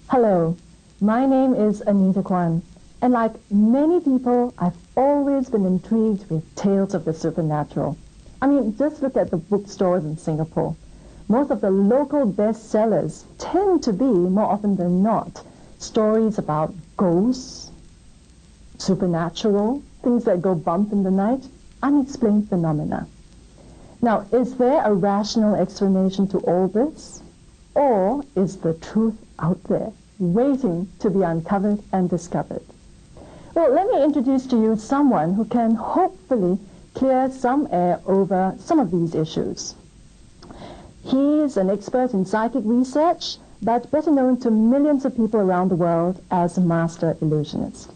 Hello, my name is Anita Kwan, and like many people, I've always been intrigued with tales of the supernatural. I mean, just look at the bookstores in Singapore. Most of the local bestsellers tend to be, more often than not, stories about ghosts, supernatural, things that go bump in the night, unexplained phenomena. Now, is there a rational explanation to all this? Or is the truth out there, waiting to be uncovered and discovered? Well, let me introduce to you someone who can hopefully clear some air over some of these issues. He is an expert in psychic research, but better known to millions of people around the world as a master illusionist.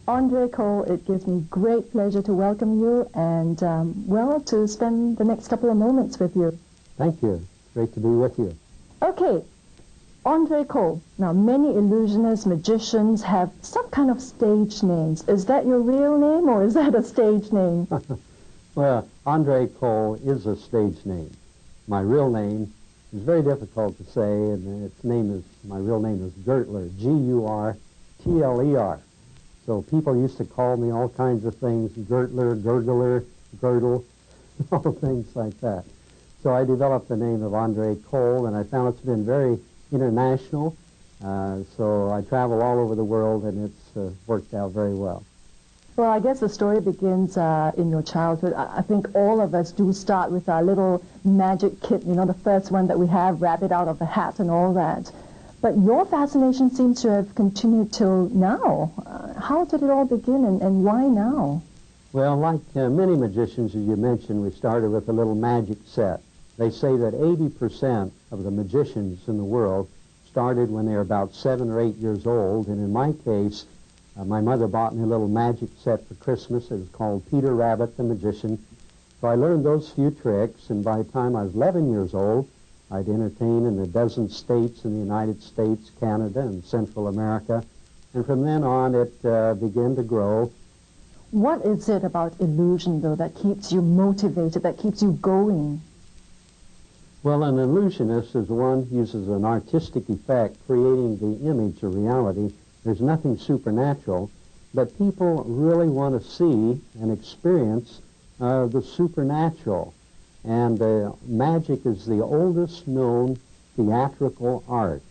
Andre Cole, it gives me great pleasure to welcome you and, well, to spend the next couple of moments with you. Thank you. Great to be with you. Okay, Andre Cole. Now, many illusionists, magicians have some kind of stage names. Is that your real name or is that a stage name? Well, Andre Cole is a stage name. My real name is very difficult to say, and my real name is Gertler, G-U-R-T-L-E-R. So people used to call me all kinds of things, Gertler, Gurgler, Girdle, all things like that. So I developed the name of Andre Cole, and I found it's been very international. So I travel all over the world, and it's worked out very well. Well, I guess the story begins in your childhood. I think all of us do start with our little magic kit, you know, the first one that we have, rabbit out of the hat and all that. But your fascination seems to have continued till now. How did it all begin and why now? Well, like many magicians, as you mentioned, we started with a little magic set. They say that 80% of the magicians in the world started when they were about 7 or 8 years old. And in my case, my mother bought me a little magic set for Christmas. It was called Peter Rabbit the Magician. So I learned those few tricks, and by the time I was 11 years old, I'd entertain in a dozen states in the United States, Canada, and Central America. And from then on, it began to grow. What is it about illusion, though, that keeps you motivated, that keeps you going? Well, an illusionist is one who uses an artistic effect, creating the image of reality. There's nothing supernatural, but people really want to see and experience the supernatural. And magic is the oldest known theatrical art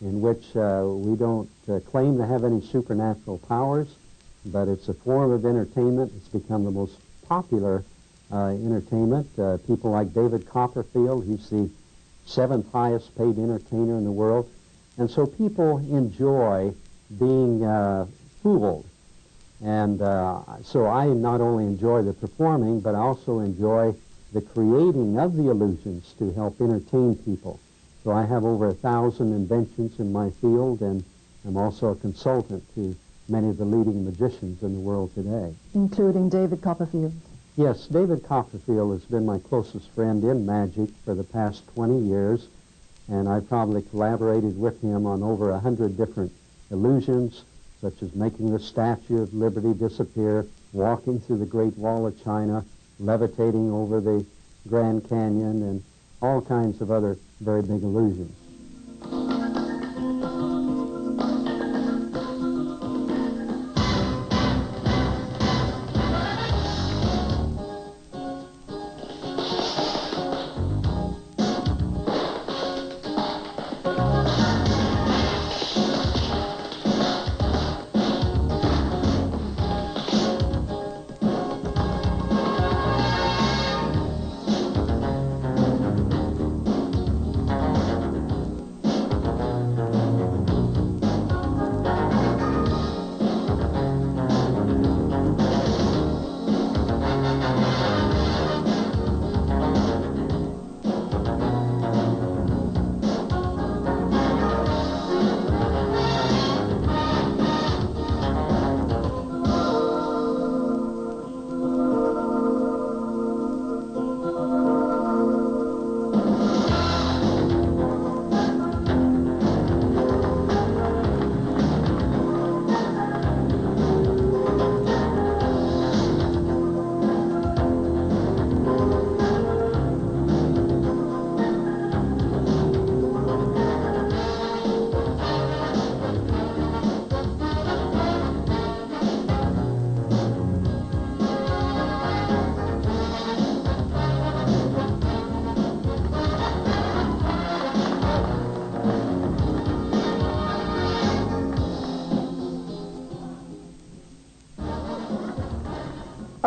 in which we don't claim to have any supernatural powers, but it's a form of entertainment. It's become the most popular entertainment. People like David Copperfield, he's the 7th highest paid entertainer in the world. And so people enjoy being fooled. And so I not only enjoy the performing, but I also enjoy the creating of the illusions to help entertain people. So I have over 1,000 inventions in my field, and I'm also a consultant to many of the leading magicians in the world today. Including David Copperfield. Yes, David Copperfield has been my closest friend in magic for the past 20 years, and I've probably collaborated with him on over 100 different illusions, such as making the Statue of Liberty disappear, walking through the Great Wall of China, levitating over the Grand Canyon, and all kinds of other very big illusions.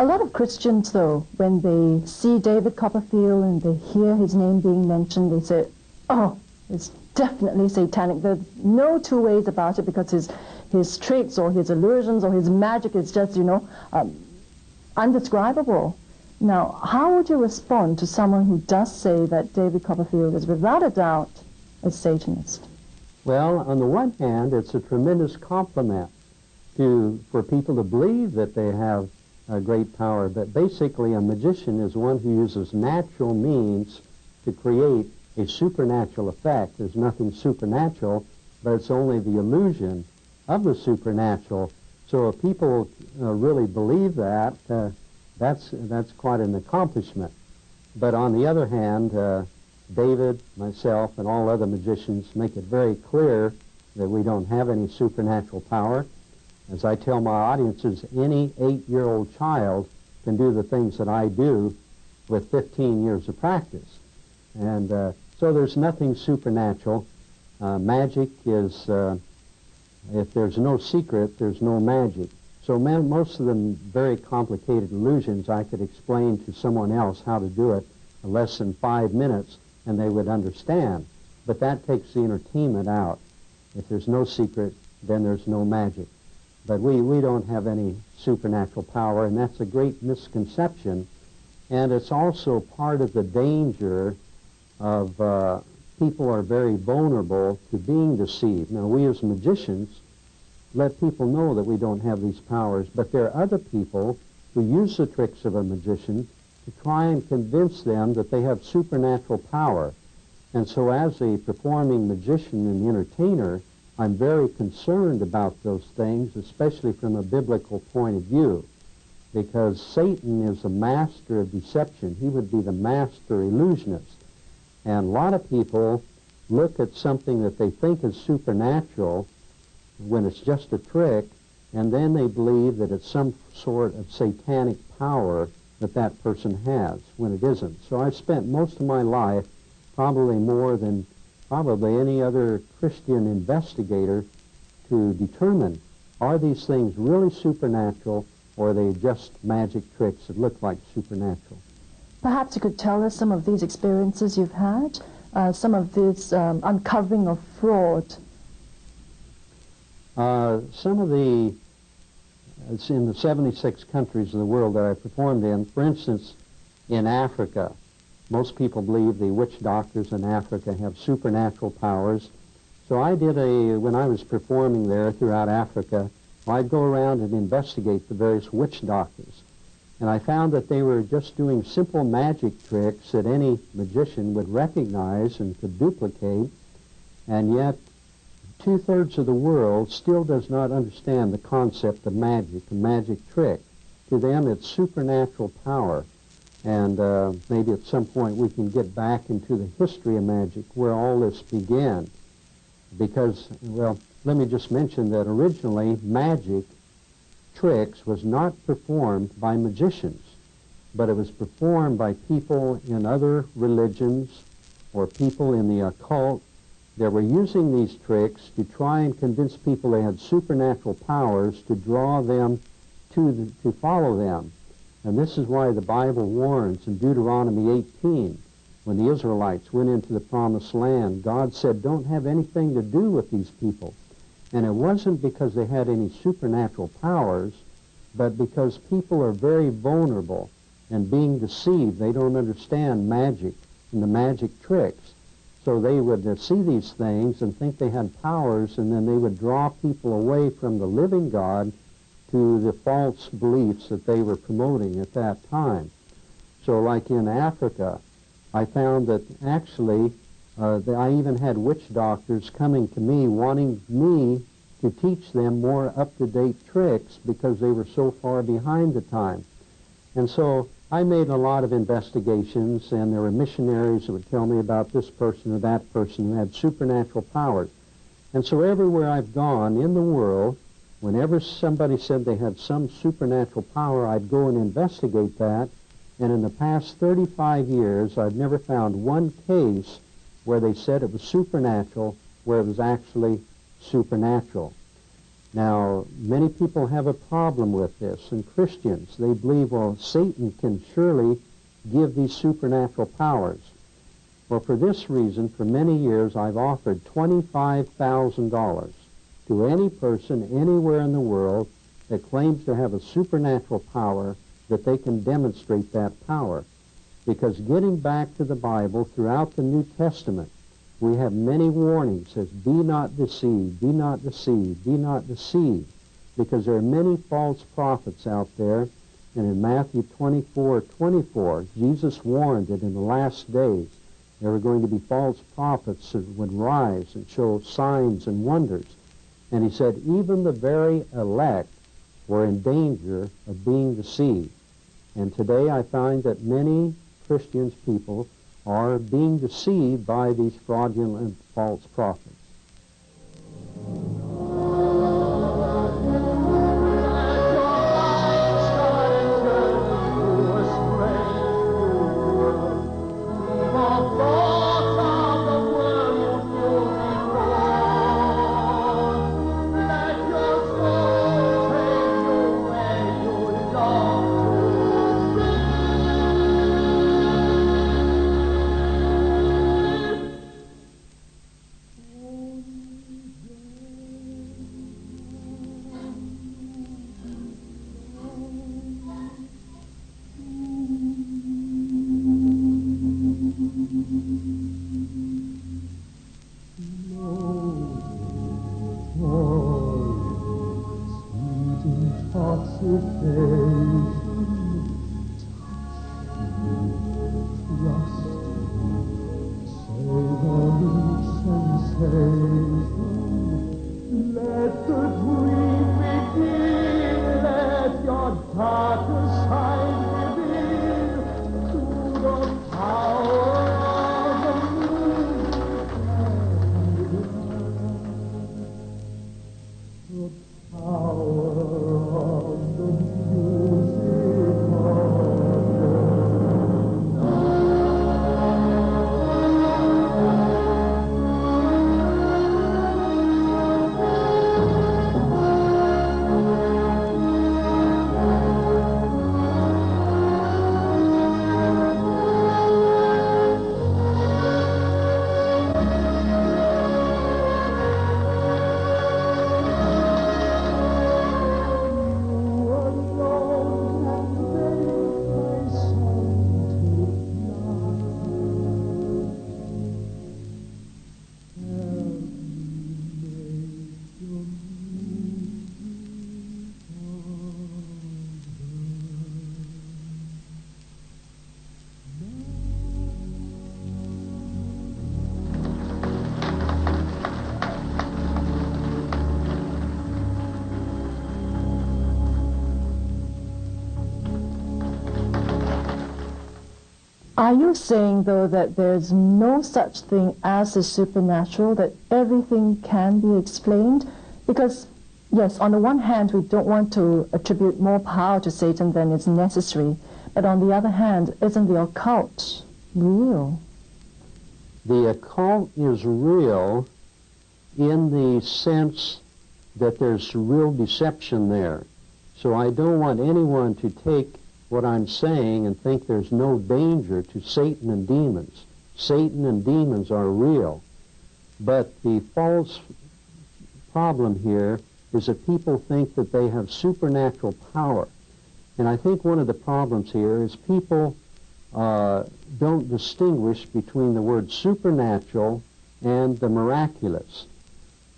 A lot of Christians, though, when they see David Copperfield and they hear his name being mentioned, they say, oh, it's definitely satanic. There's no two ways about it, because his tricks or his illusions or his magic is just, undescribable. Now, how would you respond to someone who does say that David Copperfield is without a doubt a Satanist? Well, on the one hand, it's a tremendous compliment for people to believe that they have a great power, but basically a magician is one who uses natural means to create a supernatural effect. There's nothing supernatural, but it's only the illusion of the supernatural. So if people really believe that, that's quite an accomplishment. But on the other hand, David, myself, and all other magicians make it very clear that we don't have any supernatural power. As I tell my audiences, any 8-year-old child can do the things that I do with 15 years of practice. And so there's nothing supernatural. Magic is, if there's no secret, there's no magic. So most of them very complicated illusions I could explain to someone else how to do it in less than 5 minutes and they would understand. But that takes the entertainment out. If there's no secret, then there's no magic. But we don't have any supernatural power, and that's a great misconception. And it's also part of the danger of people are very vulnerable to being deceived. Now, we as magicians let people know that we don't have these powers, but there are other people who use the tricks of a magician to try and convince them that they have supernatural power. And so as a performing magician and entertainer, I'm very concerned about those things, especially from a biblical point of view, because Satan is a master of deception. He would be the master illusionist. And a lot of people look at something that they think is supernatural when it's just a trick, and then they believe that it's some sort of satanic power that that person has, when it isn't. So I've spent most of my life, probably more than probably any other Christian investigator, to determine, are these things really supernatural, or are they just magic tricks that look like supernatural? Perhaps you could tell us some of these experiences you've had, some of this uncovering of fraud. It's in the 76 countries of the world that I performed in. For instance, in Africa, most people believe the witch doctors in Africa have supernatural powers. So I did when I was performing there throughout Africa, I'd go around and investigate the various witch doctors. And I found that they were just doing simple magic tricks that any magician would recognize and could duplicate, and yet 2/3 of the world still does not understand the concept of magic, a magic trick. To them, it's supernatural power. And maybe at some point we can get back into the history of magic, where all this began. Because, well, let me just mention that originally magic tricks was not performed by magicians, but it was performed by people in other religions or people in the occult. They were using these tricks to try and convince people they had supernatural powers to draw them to follow them. And this is why the Bible warns in Deuteronomy 18, when the Israelites went into the promised land, God said, don't have anything to do with these people. And it wasn't because they had any supernatural powers, but because people are very vulnerable and being deceived. They don't understand magic and the magic tricks. So they would see these things and think they had powers, and then they would draw people away from the living God to the false beliefs that they were promoting at that time. So like in Africa, I found that actually I even had witch doctors coming to me wanting me to teach them more up-to-date tricks because they were so far behind the time. And so I made a lot of investigations, and there were missionaries that would tell me about this person or that person who had supernatural powers. And so everywhere I've gone in the world, whenever somebody said they had some supernatural power, I'd go and investigate that. And in the past 35 years, I've never found one case where they said it was supernatural, where it was actually supernatural. Now, many people have a problem with this, and Christians, they believe, well, Satan can surely give these supernatural powers. Well, for this reason, for many years, I've offered $25,000 to any person anywhere in the world that claims to have a supernatural power, that they can demonstrate that power. Because getting back to the Bible, throughout the New Testament, we have many warnings, says, be not deceived, be not deceived, be not deceived, because there are many false prophets out there. And in Matthew 24:24, Jesus warned that in the last days there were going to be false prophets that would rise and show signs and wonders. And he said even the very elect were in danger of being deceived. And today I find that many Christians, people, are being deceived by these fraudulent false prophets. Are you saying, though, that there's no such thing as the supernatural, that everything can be explained? Because, yes, on the one hand, we don't want to attribute more power to Satan than is necessary. But on the other hand, isn't the occult real? The occult is real in the sense that there's real deception there. So I don't want anyone to take what I'm saying and think there's no danger to Satan and demons. Satan and demons are real. But the false problem here is that people think that they have supernatural power. And I think one of the problems here is people don't distinguish between the word supernatural and the miraculous.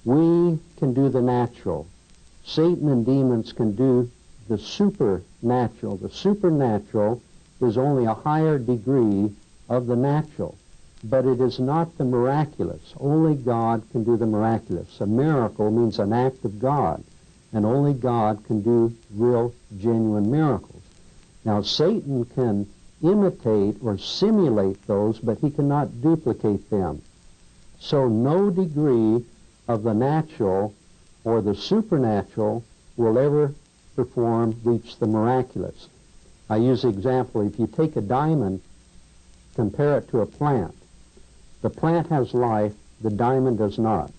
We can do the natural. Satan and demons can do the supernatural. The supernatural is only a higher degree of the natural, but it is not the miraculous. Only God can do the miraculous. A miracle means an act of God, and only God can do real, genuine miracles. Now, Satan can imitate or simulate those, but he cannot duplicate them. So no degree of the natural or the supernatural will ever reach the miraculous. I use the example, if you take a diamond, compare it to a plant. The plant has life, the diamond does not.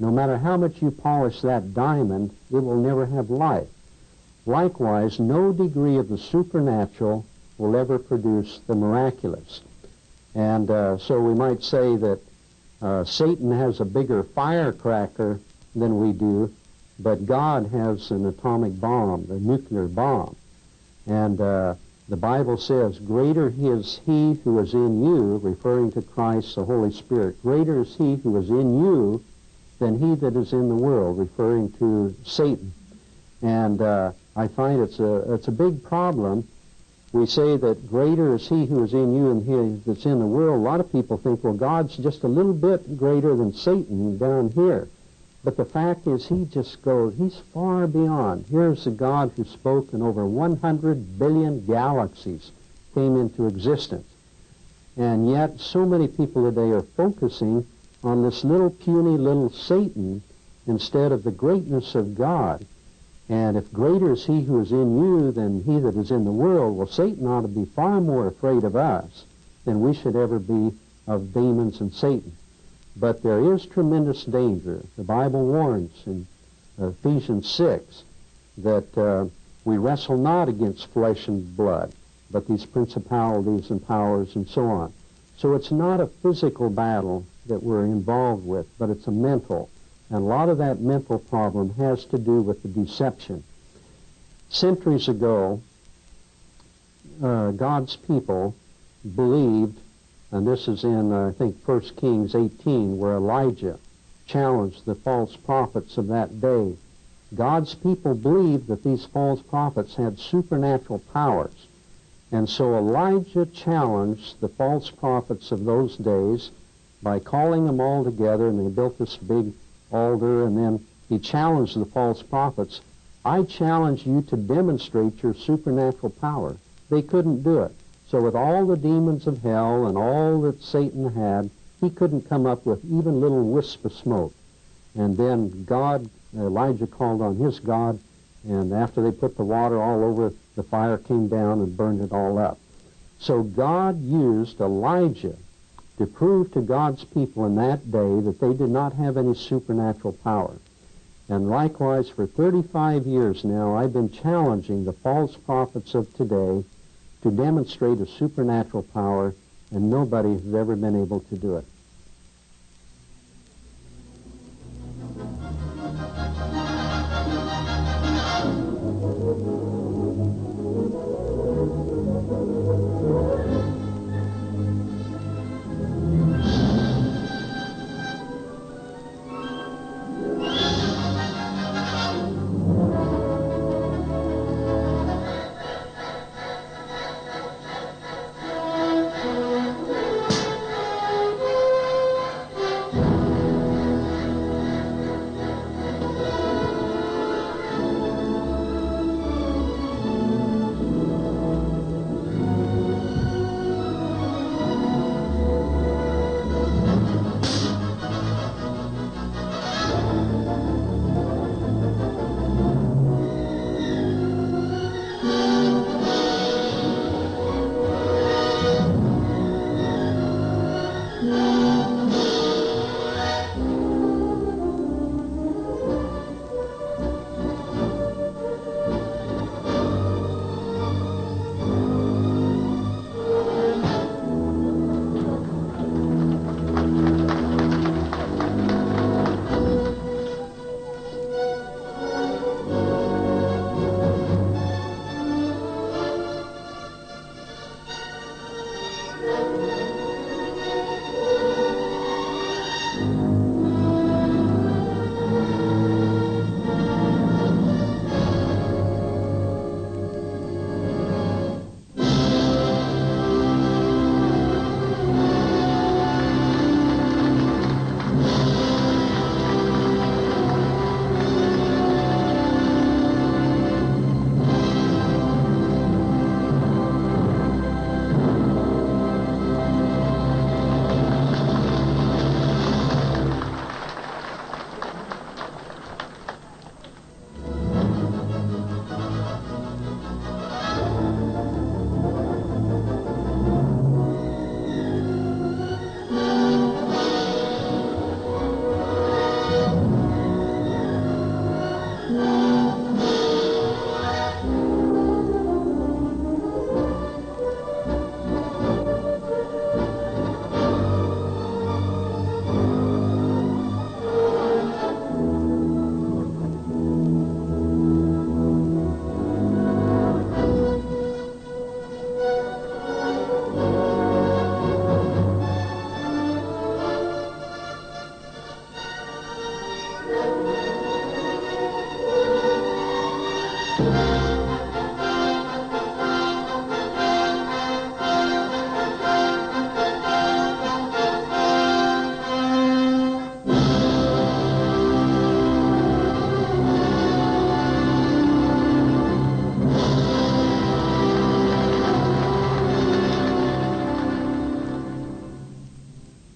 No matter how much you polish that diamond, it will never have life. Likewise, no degree of the supernatural will ever produce the miraculous. And so we might say that Satan has a bigger firecracker than we do, but God has an atomic bomb, a nuclear bomb. And the Bible says, greater is he who is in you, referring to Christ, the Holy Spirit. Greater is he who is in you than he that is in the world, referring to Satan. And I find it's a big problem. We say that greater is he who is in you than he that's in the world. A lot of people think, well, God's just a little bit greater than Satan down here. But the fact is, he's far beyond. Here's a God who spoke and over 100 billion galaxies came into existence. And yet, so many people today are focusing on this little puny little Satan instead of the greatness of God. And if greater is he who is in you than he that is in the world, well, Satan ought to be far more afraid of us than we should ever be of demons and Satan. But there is tremendous danger. The Bible warns in Ephesians 6 that we wrestle not against flesh and blood, but these principalities and powers and so on. So it's not a physical battle that we're involved with, but it's a mental. And a lot of that mental problem has to do with the deception. Centuries ago, God's people believed, and this is in, I think, 1 Kings 18, where Elijah challenged the false prophets of that day. God's people believed that these false prophets had supernatural powers. And so Elijah challenged the false prophets of those days by calling them all together, and they built this big altar, and then he challenged the false prophets. I challenge you to demonstrate your supernatural power. They couldn't do it. So with all the demons of hell and all that Satan had, he couldn't come up with even a little wisp of smoke. And then Elijah called on his God, and after they put the water all over, the fire came down and burned it all up. So God used Elijah to prove to God's people in that day that they did not have any supernatural power. And likewise, for 35 years now, I've been challenging the false prophets of today to demonstrate a supernatural power, and nobody has ever been able to do it.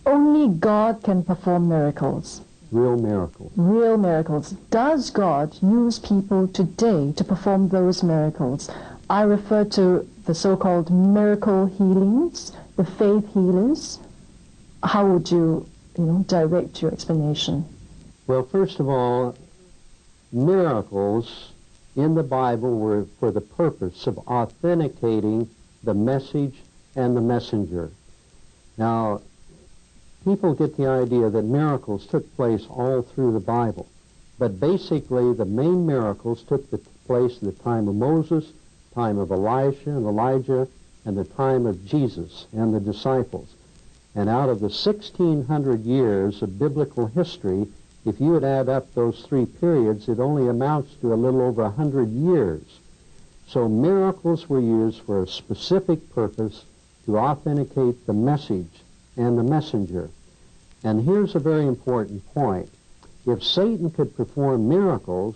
Only God can perform miracles. Real miracles. Real miracles. Does God use people today to perform those miracles? I refer to the so-called miracle healings, the faith healers. How would you, direct your explanation? Well, first of all, miracles in the Bible were for the purpose of authenticating the message and the messenger. Now, people get the idea that miracles took place all through the Bible, but basically the main miracles took place at the time of Moses, time of Elisha and Elijah, and the time of Jesus and the disciples. And out of the 1,600 years of biblical history, if you would add up those three periods, it only amounts to a little over 100 years. So miracles were used for a specific purpose to authenticate the message and the messenger. And here's a very important point. If Satan could perform miracles,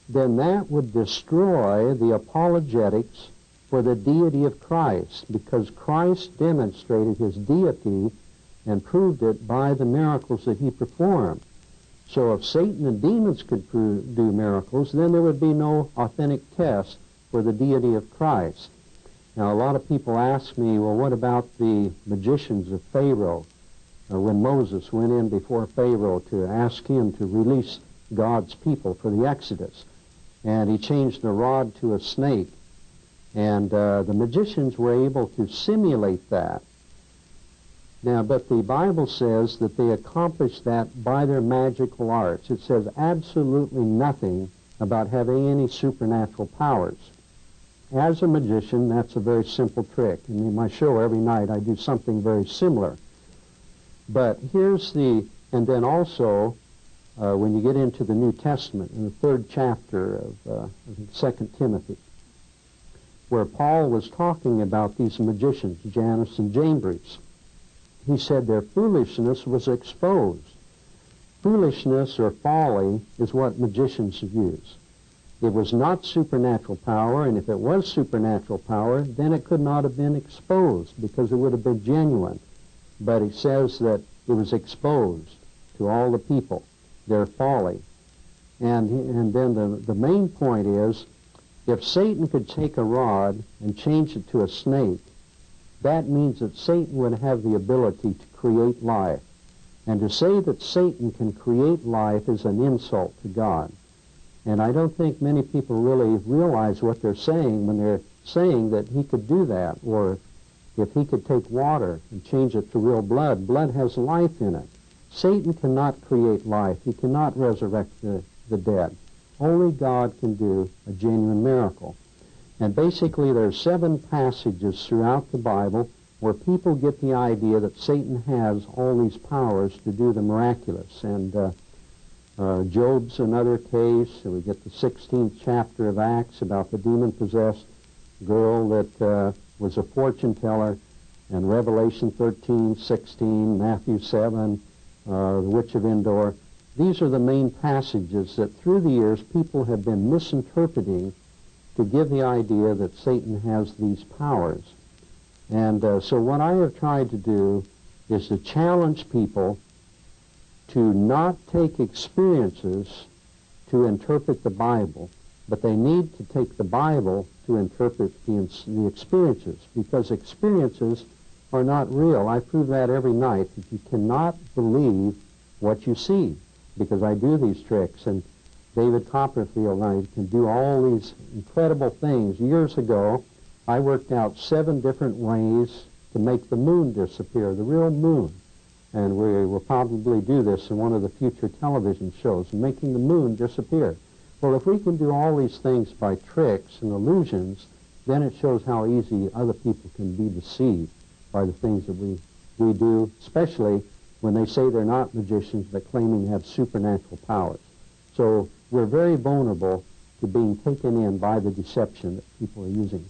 then that would destroy the apologetics for the deity of Christ, because Christ demonstrated his deity and proved it by the miracles that he performed. So if Satan and demons could do miracles, then there would be no authentic test for the deity of Christ. Now, a lot of people ask me, well, what about the magicians of Pharaoh? When Moses went in before Pharaoh to ask him to release God's people for the Exodus, and he changed the rod to a snake, and the magicians were able to simulate that. Now, but the Bible says that they accomplished that by their magical arts. It says absolutely nothing about having any supernatural powers. As a magician, that's a very simple trick. In my show every night I do something very similar. But here's and then also, when you get into the New Testament, in the 3rd chapter of 2 Timothy, where Paul was talking about these magicians, Jannes and Jambres, he said their foolishness was exposed. Foolishness or folly is what magicians use. It was not supernatural power, and if it was supernatural power, then it could not have been exposed, because it would have been genuine. But he says that it was exposed to all the people, their folly. And then the main point is, if Satan could take a rod and change it to a snake, that means that Satan would have the ability to create life. And to say that Satan can create life is an insult to God. And I don't think many people really realize what they're saying when they're saying that he could do that, or if he could take water and change it to real blood. Blood has life in it. Satan cannot create life. He cannot resurrect the dead. Only God can do a genuine miracle. And basically there are 7 passages throughout the Bible where people get the idea that Satan has all these powers to do the miraculous. And Job's another case. We get the 16th chapter of Acts about the demon-possessed girl that was a fortune teller, and Revelation 13, 16, Matthew 7, the Witch of Endor. These are the main passages that through the years people have been misinterpreting to give the idea that Satan has these powers. And so what I have tried to do is to challenge people to not take experiences to interpret the Bible, but they need to take the Bible to interpret the experiences, because experiences are not real. I prove that every night, that you cannot believe what you see, because I do these tricks, and David Copperfield and I can do all these incredible things. Years ago, I worked out 7 different ways to make the moon disappear, the real moon. And we will probably do this in one of the future television shows, making the moon disappear. Well, if we can do all these things by tricks and illusions, then it shows how easy other people can be deceived by the things that we do, especially when they say they're not magicians but claiming to have supernatural powers. So we're very vulnerable to being taken in by the deception that people are using.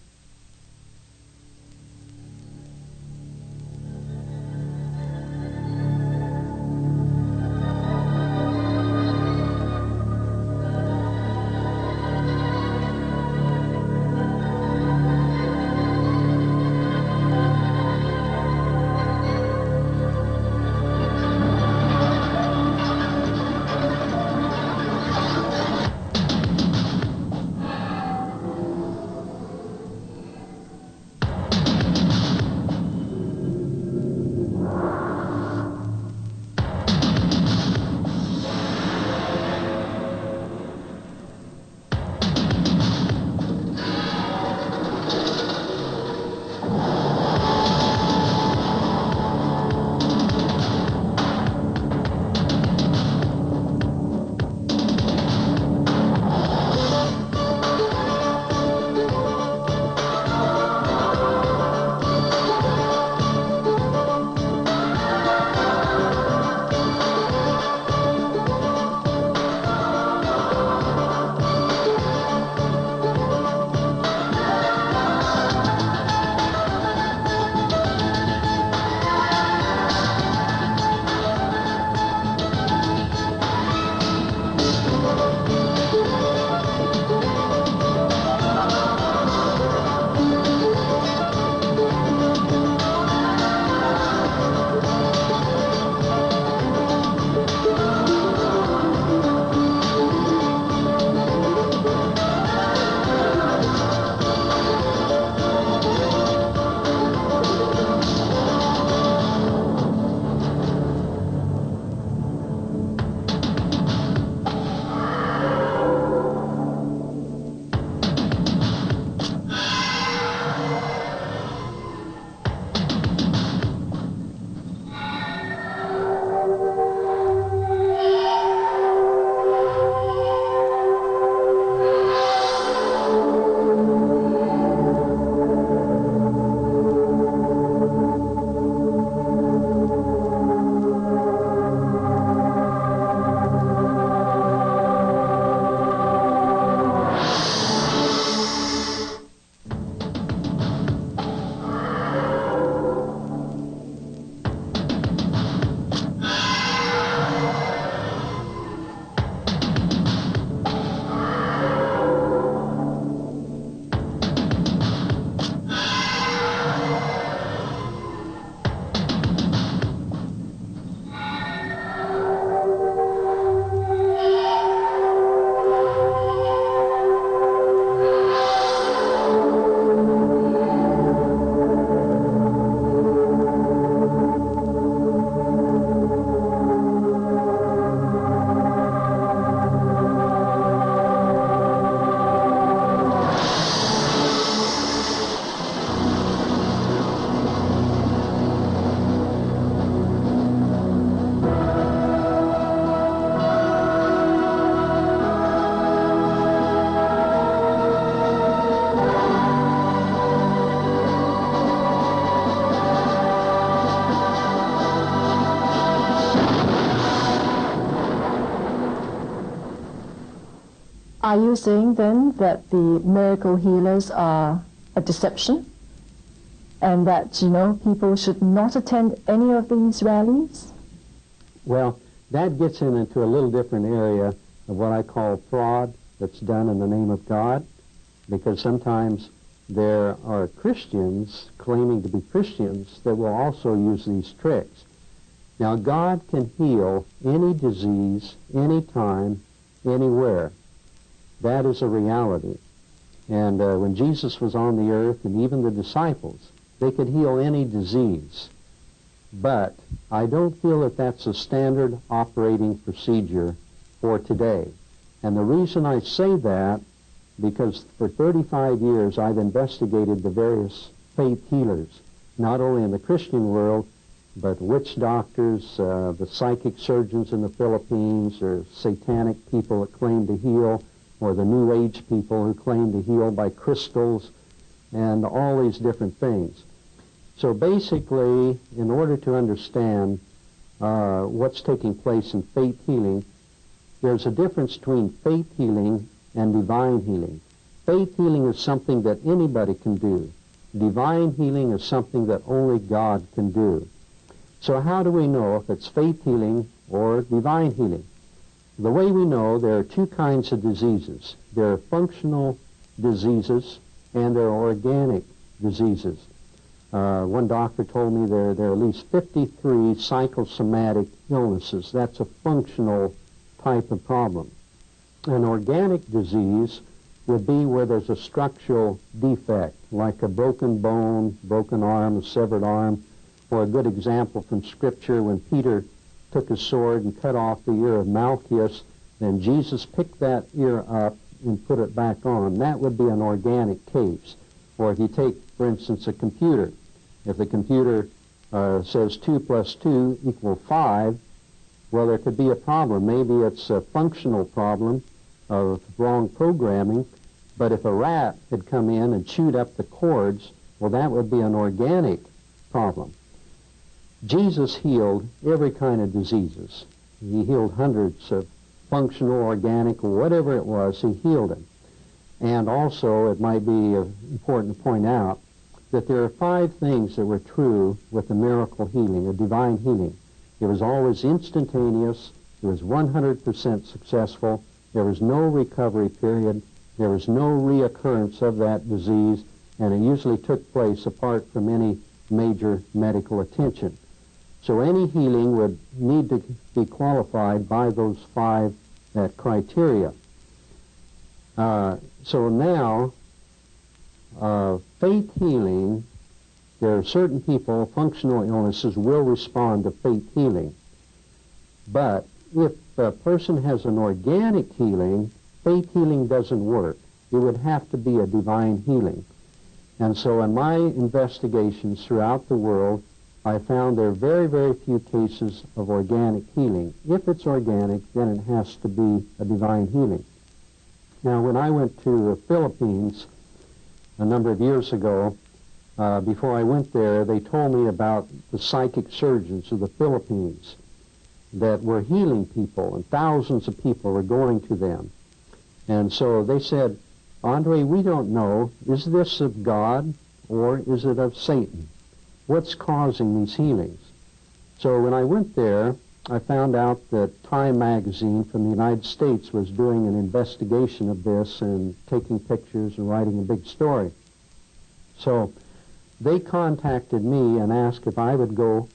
are you saying then that the miracle healers are a deception? And that, people should not attend any of these rallies? Well, that gets into a little different area of what I call fraud that's done in the name of God, because sometimes there are Christians claiming to be Christians that will also use these tricks. Now, God can heal any disease, anytime, anywhere. That is a reality. And when Jesus was on the earth, and even the disciples, they could heal any disease. But I don't feel that that's a standard operating procedure for today. And the reason I say that, because for 35 years I've investigated the various faith healers, not only in the Christian world, but witch doctors, the psychic surgeons in the Philippines, or satanic people that claim to heal, or the New Age people who claim to heal by crystals, and all these different things. So basically, in order to understand what's taking place in faith healing, there's a difference between faith healing and divine healing. Faith healing is something that anybody can do. Divine healing is something that only God can do. So how do we know if it's faith healing or divine healing? The way we know, there are two kinds of diseases. There are functional diseases and there are organic diseases. One doctor told me there are at least 53 psychosomatic illnesses. That's a functional type of problem. An organic disease would be where there's a structural defect, like a broken bone, broken arm, a severed arm, or a good example from Scripture when Peter took his sword and cut off the ear of Malchus, then Jesus picked that ear up and put it back on. That would be an organic case. Or if you take, for instance, a computer. If the computer says 2 plus 2 equals 5, well, there could be a problem. Maybe it's a functional problem of wrong programming, but if a rat had come in and chewed up the cords, well, that would be an organic problem. Jesus healed every kind of diseases. He healed hundreds of functional, organic, or whatever it was, he healed them. And also, it might be important to point out that there are 5 things that were true with the miracle healing, a divine healing. It was always instantaneous, it was 100% successful, there was no recovery period, there was no reoccurrence of that disease, and it usually took place apart from any major medical attention. So any healing would need to be qualified by those 5 criteria. So now, faith healing, there are certain people, functional illnesses will respond to faith healing. But if a person has an organic healing, faith healing doesn't work. It would have to be a divine healing. And so in my investigations throughout the world, I found there are very, very few cases of organic healing. If it's organic, then it has to be a divine healing. Now, when I went to the Philippines a number of years ago, before I went there, they told me about the psychic surgeons of the Philippines that were healing people, and thousands of people were going to them. And so they said, Andre, we don't know, is this of God or is it of Satan? What's causing these healings? So when I went there, I found out that Time magazine from the United States was doing an investigation of this and taking pictures and writing a big story. So they contacted me and asked if I would go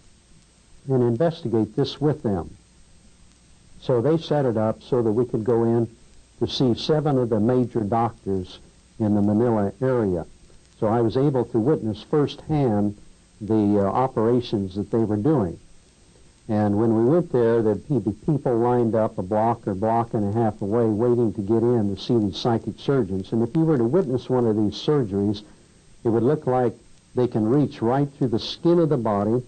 and investigate this with them. So they set it up so that we could go in to see 7 of the major doctors in the Manila area. So I was able to witness firsthand the operations that they were doing. And when we went there, there'd be people lined up a block or block and a half away waiting to get in to see these psychic surgeons. And if you were to witness one of these surgeries, it would look like they can reach right through the skin of the body,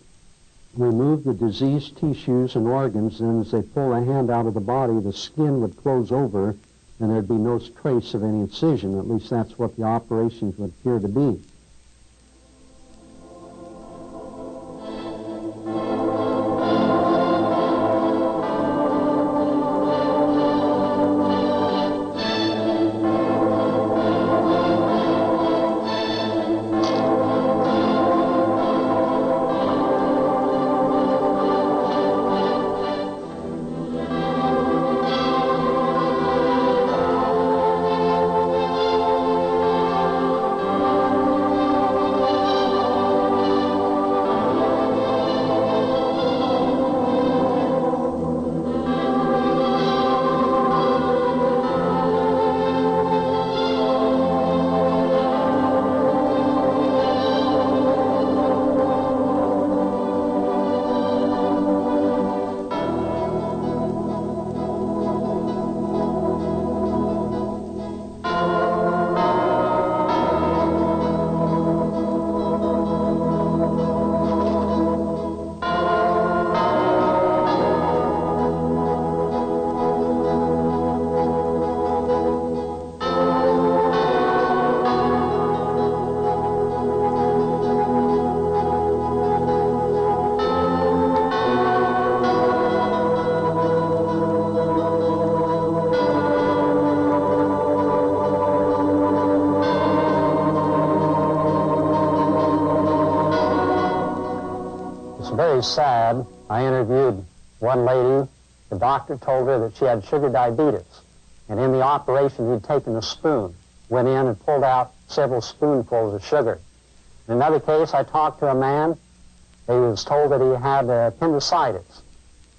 remove the diseased tissues and organs, and as they pull a hand out of the body, the skin would close over and there'd be no trace of any incision. At least that's what the operations would appear to be. It's very sad. I interviewed one lady. The doctor told her that she had sugar diabetes. And in the operation, he'd taken a spoon, went in and pulled out several spoonfuls of sugar. In another case, I talked to a man. He was told that he had appendicitis.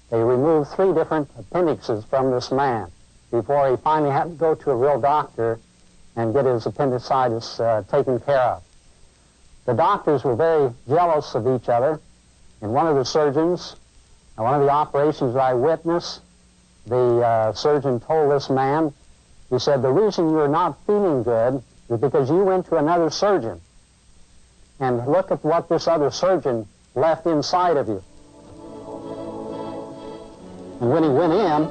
They removed 3 different appendixes from this man before he finally had to go to a real doctor and get his appendicitis taken care of. The doctors were very jealous of each other, and one of the surgeons, one of the operations that I witnessed, the surgeon told this man, he said, the reason you're not feeling good is because you went to another surgeon, and look at what this other surgeon left inside of you. And when he went in,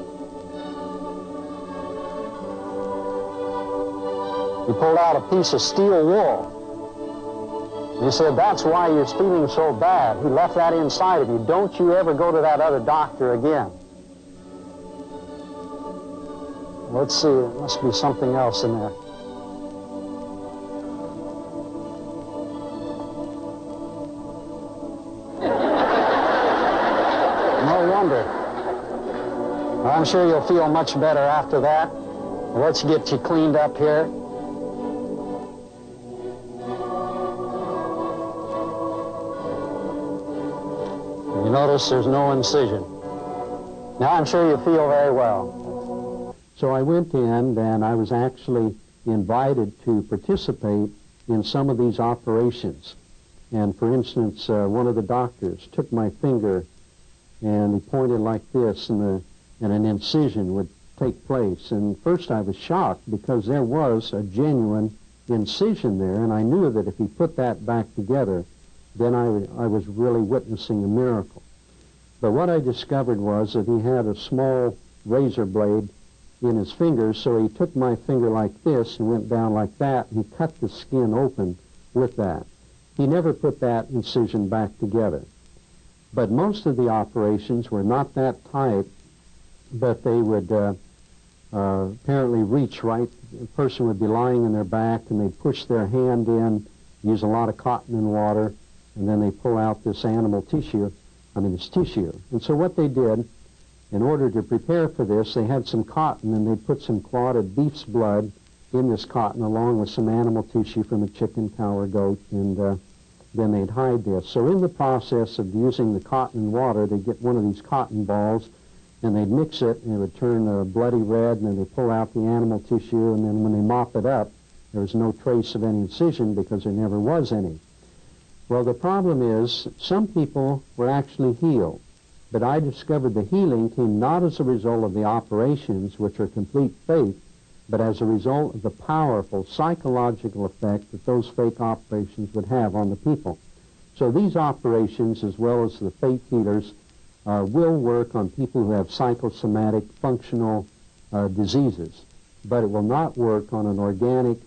he pulled out a piece of steel wool. He said, that's why you're feeling so bad. He left that inside of you. Don't you ever go to that other doctor again. Let's see, there must be something else in there. No wonder. I'm sure you'll feel much better after that. Let's get you cleaned up here. You notice there's no incision. Now I'm sure you feel very well. So I went in and I was actually invited to participate in some of these operations. And for instance, one of the doctors took my finger and he pointed like this, and an incision would take place. And first I was shocked because there was a genuine incision there, and I knew that if he put that back together, then I was really witnessing a miracle. But what I discovered was that he had a small razor blade in his fingers, so he took my finger like this and went down like that, and he cut the skin open with that. He never put that incision back together. But most of the operations were not that tight, but they would apparently reach right. The person would be lying in their back, and they'd push their hand in, use a lot of cotton and water, and then they pull out this animal tissue, this tissue. And so what they did, in order to prepare for this, they had some cotton, and they'd put some clotted beef's blood in this cotton along with some animal tissue from a chicken, cow, or goat, and then they'd hide this. So in the process of using the cotton and water, they'd get one of these cotton balls, and they'd mix it, and it would turn bloody red, and then they pull out the animal tissue, and then when they mop it up, there was no trace of any incision because there never was any. Well, the problem is some people were actually healed, but I discovered the healing came not as a result of the operations, which are complete faith, but as a result of the powerful psychological effect that those fake operations would have on the people. So these operations, as well as the faith healers, will work on people who have psychosomatic functional diseases, but it will not work on an organic.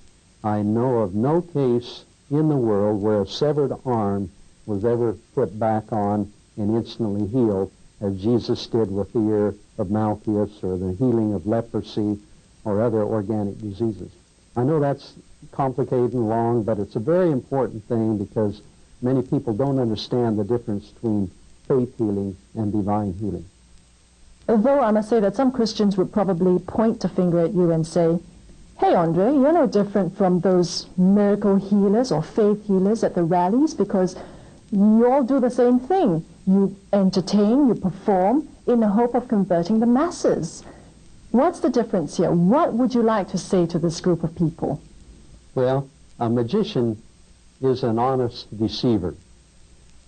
I know of no case in the world where a severed arm was ever put back on and instantly healed, as Jesus did with the ear of Malchus or the healing of leprosy or other organic diseases. I know that's complicated and long, but it's a very important thing because many people don't understand the difference between faith healing and divine healing. Although I must say that some Christians would probably point a finger at you and say, hey, Andre, you're no different from those miracle healers or faith healers at the rallies because you all do the same thing. You entertain, you perform in the hope of converting the masses. What's the difference here? What would you like to say to this group of people? Well, a magician is an honest deceiver.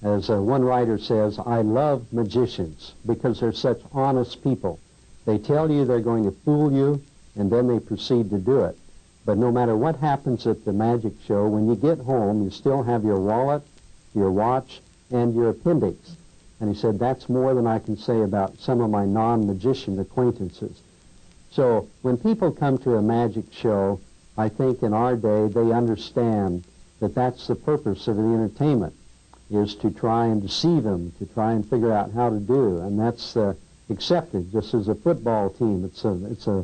As one writer says, I love magicians because they're such honest people. They tell you they're going to fool you, and then they proceed to do it. But no matter what happens at the magic show, when you get home, you still have your wallet, your watch, and your appendix. And he said, that's more than I can say about some of my non-magician acquaintances. So when people come to a magic show, I think in our day they understand that that's the purpose of the entertainment, is to try and deceive them, to try and figure out how to do. And that's accepted, just as a football team. It's a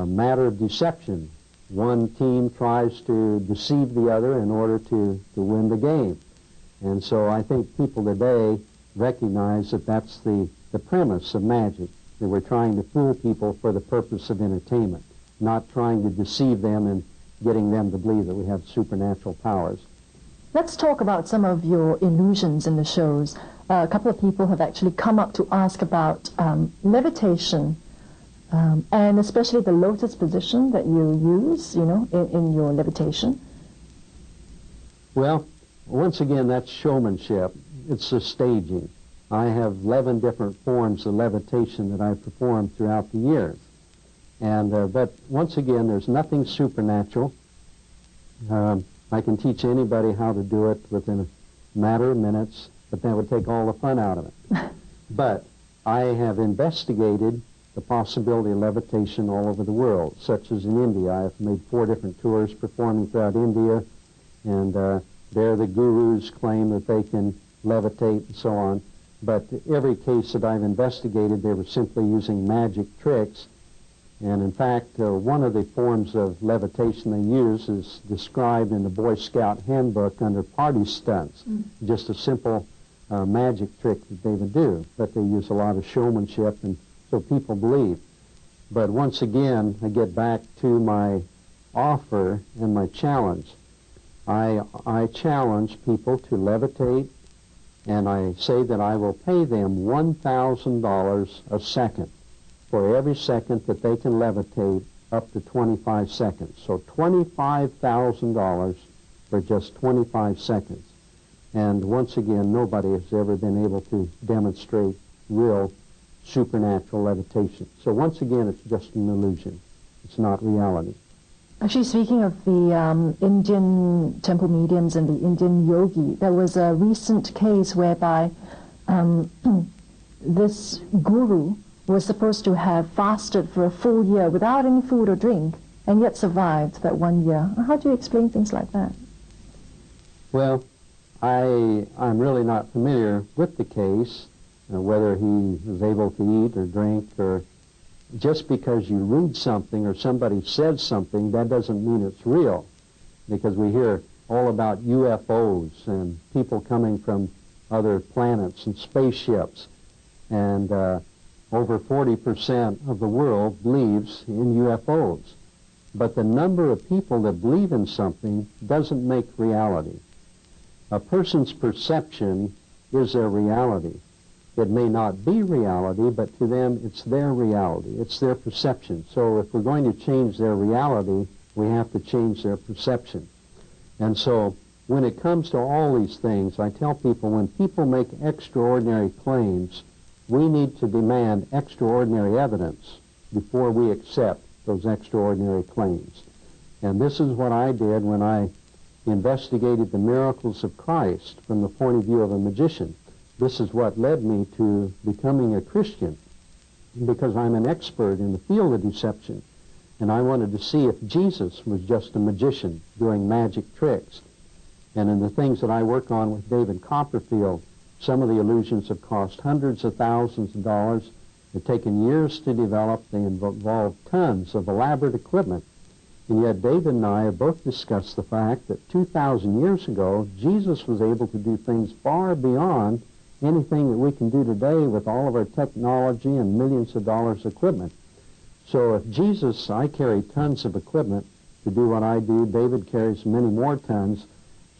matter of deception. One team tries to deceive the other in order to win the game. And so I think people today recognize that that's the premise of magic, that we're trying to fool people for the purpose of entertainment, not trying to deceive them and getting them to believe that we have supernatural powers. Let's talk about some of your illusions in the shows. A couple of people have actually come up to ask about levitation, and especially the lotus position that you use, in your levitation. Well, once again, that's showmanship. It's the staging. I have 11 different forms of levitation that I've performed throughout the years. And but once again, there's nothing supernatural. I can teach anybody how to do it within a matter of minutes, but that would take all the fun out of it. But I have investigated the possibility of levitation all over the world, such as in India. I have made 4 different tours performing throughout India, and there the gurus claim that they can levitate and so on. But every case that I've investigated, they were simply using magic tricks. And in fact, one of the forms of levitation they use is described in the Boy Scout handbook under party stunts. Just a simple magic trick that they would do. But they use a lot of showmanship, and so people believe. But once again, I get back to my offer and my challenge. I challenge people to levitate, and I say that I will pay them $1,000 a second for every second that they can levitate up to 25 seconds. So $25,000 for just 25 seconds. And once again, nobody has ever been able to demonstrate real supernatural levitation. So once again, it's just an illusion. It's not reality. Actually, speaking of the Indian temple mediums and the Indian yogi, there was a recent case whereby this guru was supposed to have fasted for a full year without any food or drink, and yet survived that 1 year. How do you explain things like that? Well, I'm really not familiar with the case, whether he was able to eat or drink, or just because you read something or somebody says something, that doesn't mean it's real, because we hear all about UFOs and people coming from other planets and spaceships, and over 40% of the world believes in UFOs. But the number of people that believe in something doesn't make reality. A person's perception is their reality. It may not be reality, but to them it's their reality. It's their perception. So if we're going to change their reality, we have to change their perception. And so when it comes to all these things, I tell people, when people make extraordinary claims, we need to demand extraordinary evidence before we accept those extraordinary claims. And this is what I did when I investigated the miracles of Christ from the point of view of a magician. This is what led me to becoming a Christian, because I'm an expert in the field of deception, and I wanted to see if Jesus was just a magician doing magic tricks. And in the things that I work on with David Copperfield, some of the illusions have cost hundreds of thousands of dollars. They've taken years to develop. They involve tons of elaborate equipment. And yet David and I have both discussed the fact that 2,000 years ago, Jesus was able to do things far beyond anything that we can do today with all of our technology and millions of dollars of equipment. So if Jesus, I carry tons of equipment to do what I do. David carries many more tons.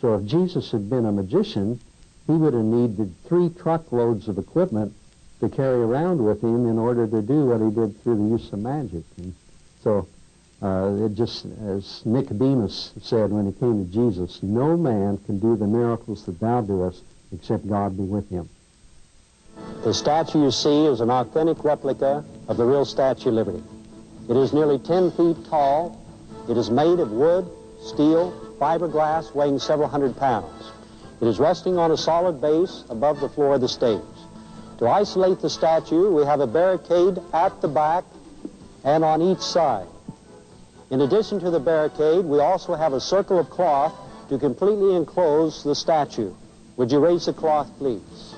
So if Jesus had been a magician, he would have needed 3 truckloads of equipment to carry around with him in order to do what he did through the use of magic. And so it just, as Nicodemus said when he came to Jesus, no man can do the miracles that thou doest except God be with him. The statue you see is an authentic replica of the real Statue of Liberty. It is nearly 10 feet tall. It is made of wood, steel, fiberglass, weighing several hundred pounds. It is resting on a solid base above the floor of the stage. To isolate the statue, we have a barricade at the back and on each side. In addition to the barricade, we also have a circle of cloth to completely enclose the statue. Would you raise the cloth, please?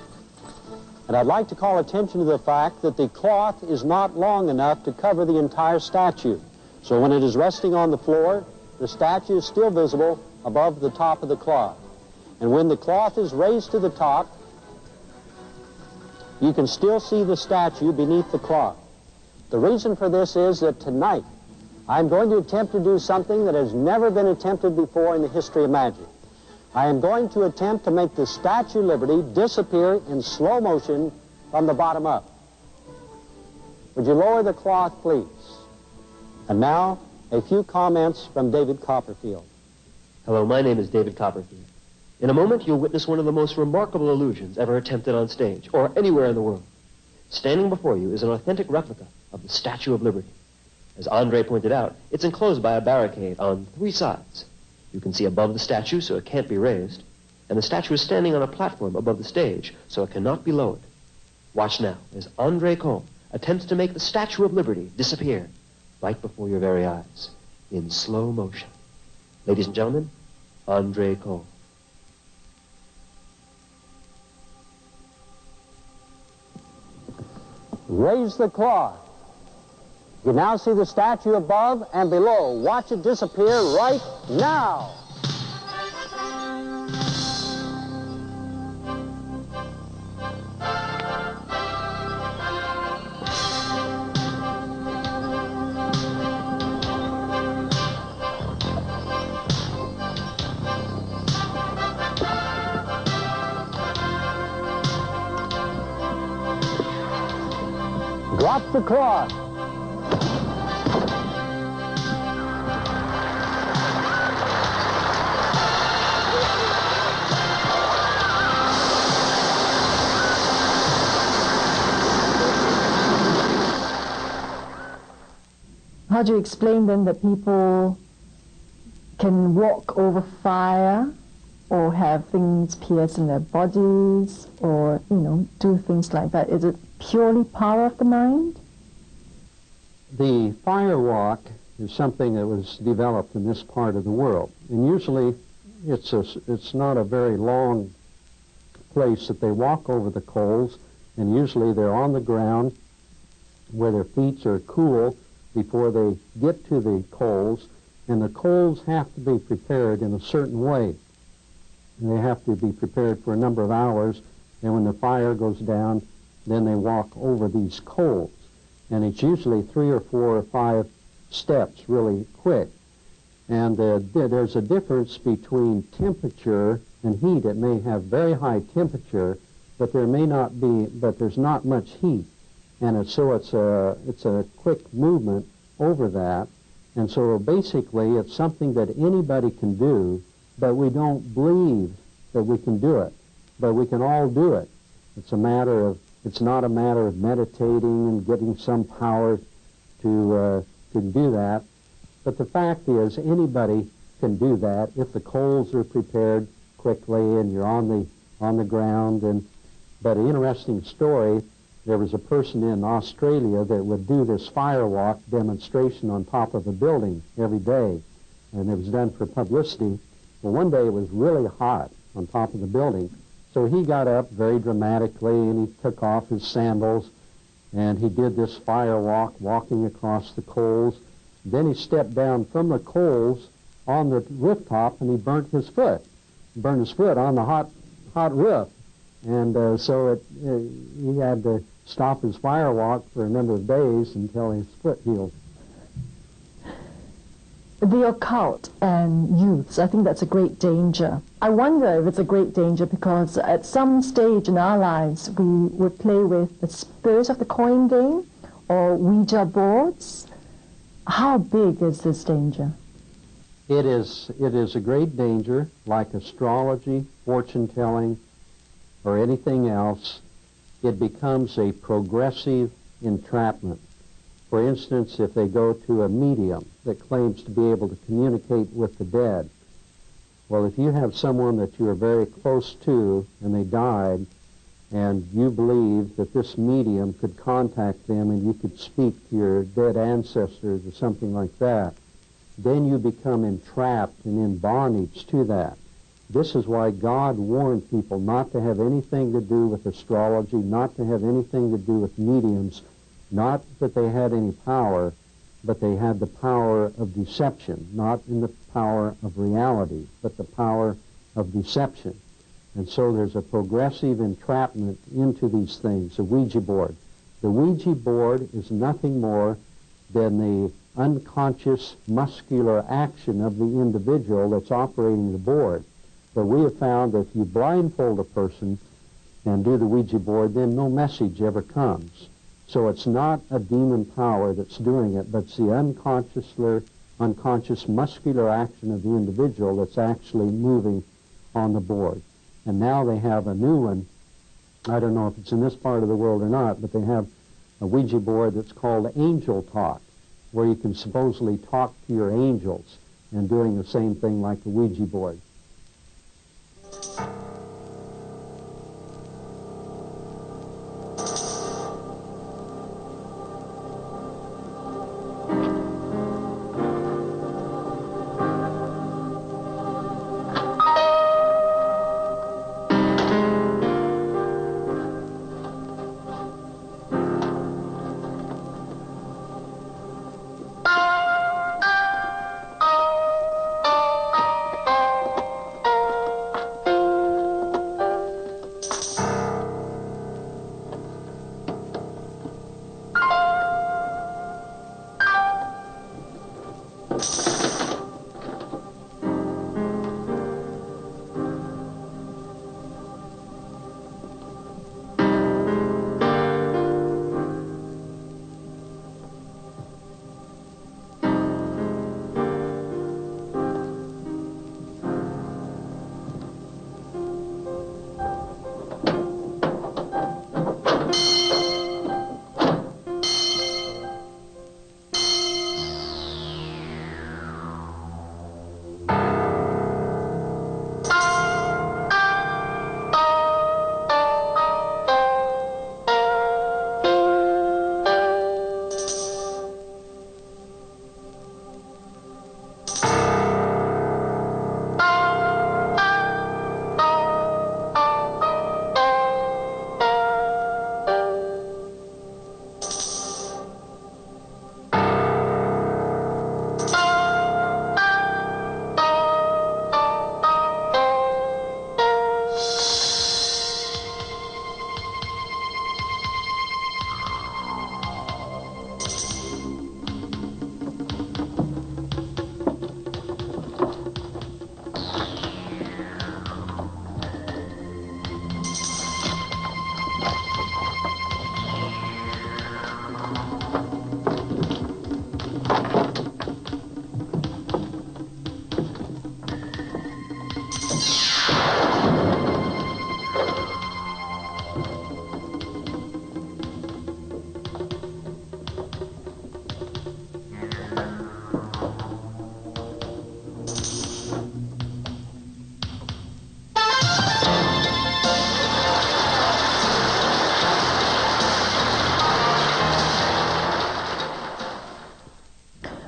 And I'd like to call attention to the fact that the cloth is not long enough to cover the entire statue. So when it is resting on the floor, the statue is still visible above the top of the cloth. And when the cloth is raised to the top, you can still see the statue beneath the cloth. The reason for this is that tonight I'm going to attempt to do something that has never been attempted before in the history of magic. I am going to attempt to make the Statue of Liberty disappear in slow motion from the bottom up. Would you lower the cloth, please? And now, a few comments from David Copperfield. Hello, my name is David Copperfield. In a moment, you'll witness one of the most remarkable illusions ever attempted on stage, or anywhere in the world. Standing before you is an authentic replica of the Statue of Liberty. As Andre pointed out, it's enclosed by a barricade on 3 sides. You can see above the statue, so it can't be raised, and the statue is standing on a platform above the stage, so it cannot be lowered. Watch now as Andre Cole attempts to make the Statue of Liberty disappear right before your very eyes, in slow motion. Ladies and gentlemen, Andre Cole. Raise the cloth. You now see the statue above and below. Watch it disappear right now. Drop the cloth. How do you explain then that people can walk over fire or have things pierce in their bodies or, do things like that? Is it purely power of the mind? The firewalk is something that was developed in this part of the world. And usually it's not a very long place that they walk over the coals, and usually they're on the ground where their feet are cool before they get to the coals, and the coals have to be prepared in a certain way. And they have to be prepared for a number of hours, and when the fire goes down, then they walk over these coals. And it's usually 3 or 4 or 5 steps really quick. And there's a difference between temperature and heat. It may have very high temperature, but there's not much heat. And it's a quick movement over that. And so basically it's something that anybody can do, but we don't believe that we can do it. But we can all do it. It's not a matter of meditating and getting some power to do that. But the fact is, anybody can do that if the coals are prepared quickly and you're on the ground. But an interesting story, there was a person in Australia that would do this firewalk demonstration on top of a building every day, and it was done for publicity. Well, one day it was really hot on top of the building, so he got up very dramatically and he took off his sandals and he did this firewalk, walking across the coals. Then he stepped down from the coals on the rooftop and he burnt his foot on the hot roof. And so he had to stop his firewalk for a number of days until his foot healed. The occult and youths, I think that's a great danger. I wonder if it's a great danger because at some stage in our lives we would play with the spirit of the coin game or Ouija boards. How big is this danger? It is a great danger, like astrology, fortune-telling, or anything else. It becomes a progressive entrapment. For instance, if they go to a medium that claims to be able to communicate with the dead, well, if you have someone that you are very close to and they died, and you believe that this medium could contact them and you could speak to your dead ancestors or something like that, then you become entrapped and in bondage to that. This is why God warned people not to have anything to do with astrology, not to have anything to do with mediums, not that they had any power, but they had the power of deception, not in the power of reality, but the power of deception. And so there's a progressive entrapment into these things, the Ouija board. The Ouija board is nothing more than the unconscious muscular action of the individual that's operating the board. But we have found that if you blindfold a person and do the Ouija board, then no message ever comes. So it's not a demon power that's doing it, but it's the unconscious muscular action of the individual that's actually moving on the board. And now they have a new one. I don't know if it's in this part of the world or not, but they have a Ouija board that's called Angel Talk, where you can supposedly talk to your angels and doing the same thing like the Ouija board.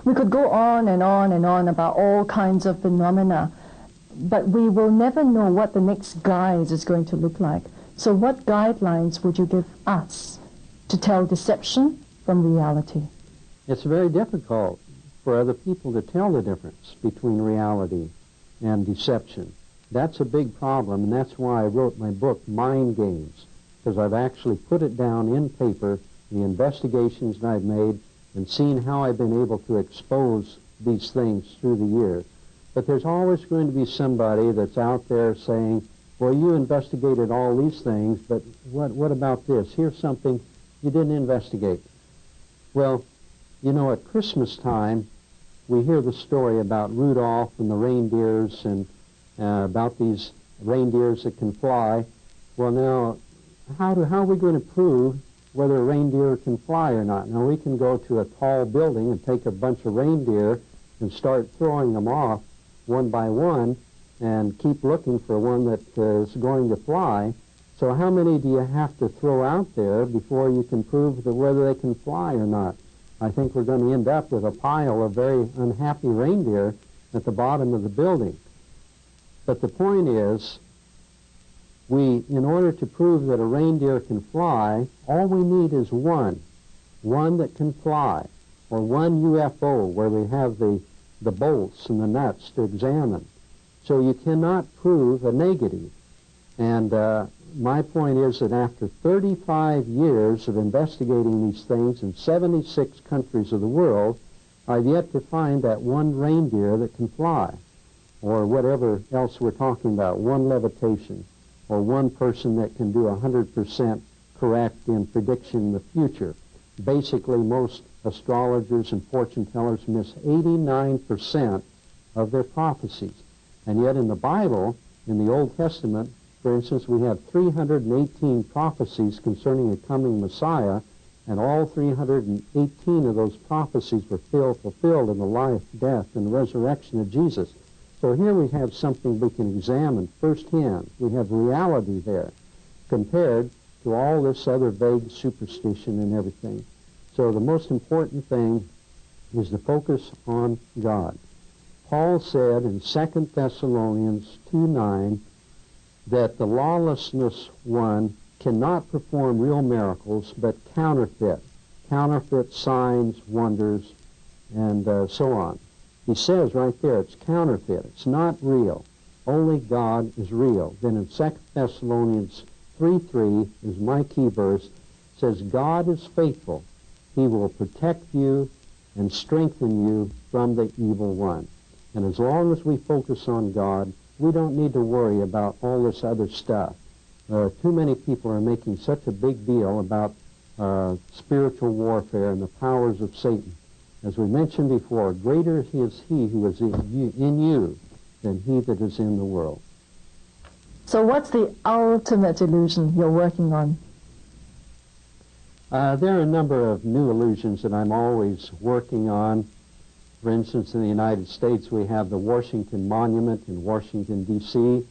We could go on and on and on about all kinds of phenomena, but we will never know what the next guise is going to look like. So what guidelines would you give us to tell deception from reality? It's very difficult for other people to tell the difference between reality and deception. That's a big problem, and that's why I wrote my book, Mind Games, because I've actually put it down in paper, the investigations that I've made, and seen how I've been able to expose these things through the years. But there's always going to be somebody that's out there saying, well, you investigated all these things, but what about this? Here's something you didn't investigate. Well, you know, at Christmas time, we hear the story about Rudolph and the reindeers and about these reindeers that can fly. Well, now, how are we going to prove whether a reindeer can fly or not? Now, we can go to a tall building and take a bunch of reindeer and start throwing them off one by one and keep looking for one that is going to fly. So how many do you have to throw out there before you can prove that whether they can fly or not? I think we're going to end up with a pile of very unhappy reindeer at the bottom of the building. But the point is, in order to prove that a reindeer can fly, all we need is one that can fly, or one UFO where we have the bolts and the nuts to examine. So you cannot prove a negative. And my point is that after 35 years of investigating these things in 76 countries of the world, I've yet to find that one reindeer that can fly, or whatever else we're talking about, one levitation, or one person that can do 100% correct in prediction in the future. Basically, most astrologers and fortune tellers miss 89% of their prophecies. And yet in the Bible, in the Old Testament, for instance, we have 318 prophecies concerning a coming Messiah, and all 318 of those prophecies were fulfilled in the life, death, and resurrection of Jesus. So here we have something we can examine firsthand. We have reality there compared to all this other vague superstition and everything. So the most important thing is to focus on God. Paul said in 2 Thessalonians 2:9 that the lawlessness one cannot perform real miracles, but counterfeit signs, wonders, and so on. He says right there, it's counterfeit. It's not real. Only God is real. Then in 2 Thessalonians 3:3 is my key verse, says, God is faithful. He will protect you and strengthen you from the evil one. And as long as we focus on God, we don't need to worry about all this other stuff. Too many people are making such a big deal about spiritual warfare and the powers of Satan. As we mentioned before, greater is he who is in you than he that is in the world. So what's the ultimate illusion you're working on? There are a number of new illusions that I'm always working on. For instance, in the United States, we have the Washington Monument in Washington, D.C.,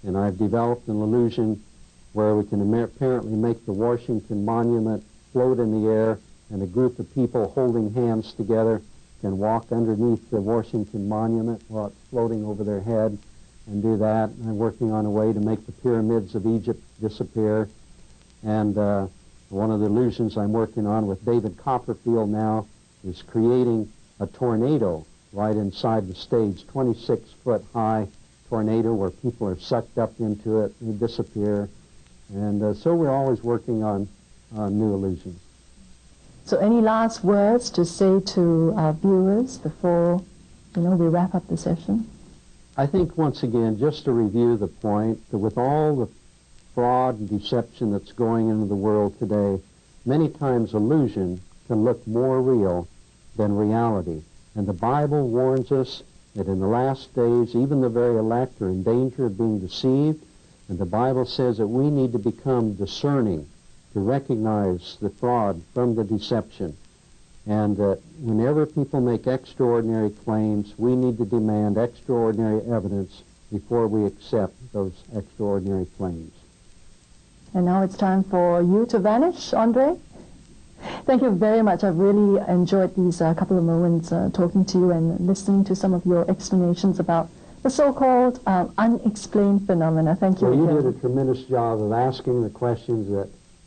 and I've developed an illusion where we can apparently make the Washington Monument float in the air, and a group of people holding hands together can walk underneath the Washington Monument while it's floating over their head and do that. I'm working on a way to make the pyramids of Egypt disappear. And one of the illusions I'm working on with David Copperfield now is creating a tornado right inside the stage, 26-foot high tornado where people are sucked up into it and disappear. And so we're always working on new illusions. So any last words to say to our viewers before, we wrap up the session? I think, once again, just to review the point, that with all the fraud and deception that's going into the world today, many times illusion can look more real than reality. And the Bible warns us that in the last days, even the very elect are in danger of being deceived. And the Bible says that we need to become discerning, to recognize the fraud from the deception. And that whenever people make extraordinary claims, we need to demand extraordinary evidence before we accept those extraordinary claims. And now it's time for you to vanish, Andre. Thank you very much. I've really enjoyed these couple of moments talking to you and listening to some of your explanations about the so-called unexplained phenomena. Thank you. Well, you did a tremendous job of asking the questions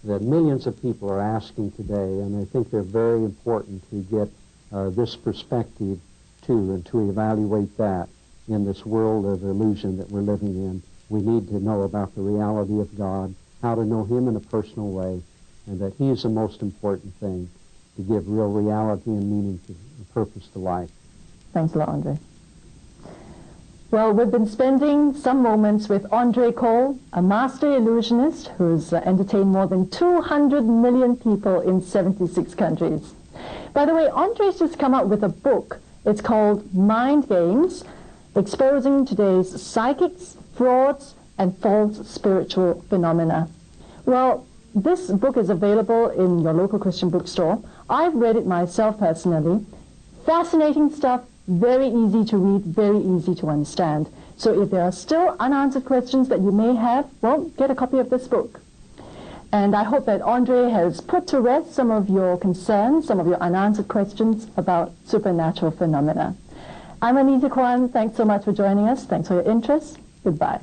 that millions of people are asking today, and I think they're very important to get this perspective too, and to evaluate that in this world of illusion that we're living in. We need to know about the reality of God, how to know Him in a personal way, and that He is the most important thing to give real reality and meaning to and purpose to life. Thanks a lot, Andre. Well, we've been spending some moments with Andre Cole, a master illusionist who's entertained more than 200 million people in 76 countries. By the way, Andre's just come out with a book. It's called Mind Games, Exposing Today's Psychics, Frauds, and False Spiritual Phenomena. Well, this book is available in your local Christian bookstore. I've read it myself personally. Fascinating stuff, very easy to read, very easy to understand. So if there are still unanswered questions that you may have, well, get a copy of this book. And I hope that Andre has put to rest some of your concerns, some of your unanswered questions about supernatural phenomena. I'm Anita Kwan. Thanks so much for joining us. Thanks for your interest. Goodbye.